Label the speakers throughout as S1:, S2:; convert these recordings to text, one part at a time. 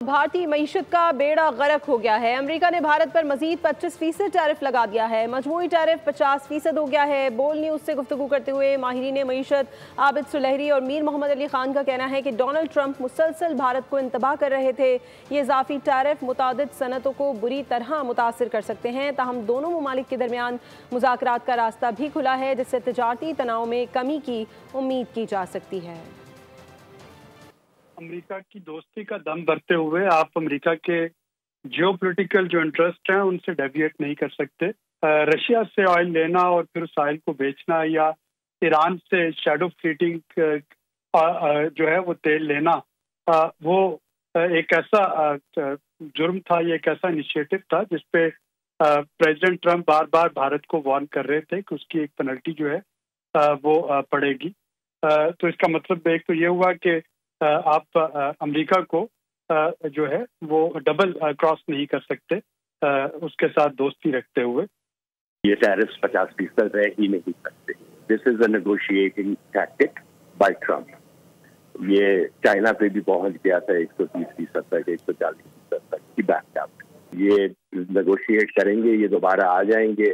S1: भारतीय मईशत का बेड़ा गर्क हो गया है। अमेरिका ने भारत पर मजीद 25% टैरिफ लगा दिया है। मजमूई टैरिफ 50% हो गया है। बोल न्यूज़ से गुफ्तगू करते हुए माहिरीन मईशत आबिद सुलहरी और मीर मोहम्मद अली खान का कहना है कि डोनाल्ड ट्रंप मुसलसल भारत को इंतबाह कर रहे थे। ये इजाफी टैरिफ मुतादिद सनतों को बुरी तरह मुतासर कर सकते हैं। ताहम दोनों ममालिक के दरमियान मुज़ाकरात का रास्ता भी खुला है, जिससे तजारती तनाव में कमी की उम्मीद की जा सकती है।
S2: अमेरिका की दोस्ती का दम भरते हुए आप अमेरिका के जियोपॉलिटिकल जो इंटरेस्ट हैं उनसे डेविएट नहीं कर सकते। रशिया से ऑयल लेना और फिर उस ऑयल को बेचना या ईरान से शैडो फ्लीटिंग जो है वो तेल लेना, वो एक ऐसा जुर्म था, ये एक ऐसा इनिशिएटिव था जिसपे प्रेसिडेंट ट्रंप बार बार भारत को वार्न कर रहे थे कि उसकी एक पेनल्टी जो है वो पड़ेगी। तो इसका मतलब एक तो ये हुआ कि आप अमेरिका को जो है वो डबल क्रॉस नहीं कर सकते उसके साथ दोस्ती रखते हुए।
S3: ये टैरिफ्स 50% रह ही नहीं सकते। This is a negotiating tactic by Trump. ये चाइना पे भी पहुंच गया था 130% तक, 140% तक की बैक आउट। ये नेगोशिएट करेंगे, ये दोबारा आ जाएंगे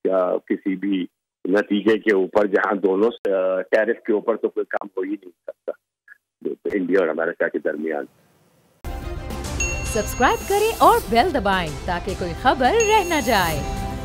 S3: किसी भी नतीजे के ऊपर जहां दोनों टैरिफ के ऊपर तो कोई काम हो ही नहीं सकता इंडिया और अमेरिका के दरमियान।
S4: सब्सक्राइब करें और बेल दबाएं ताकि कोई खबर रह न जाए।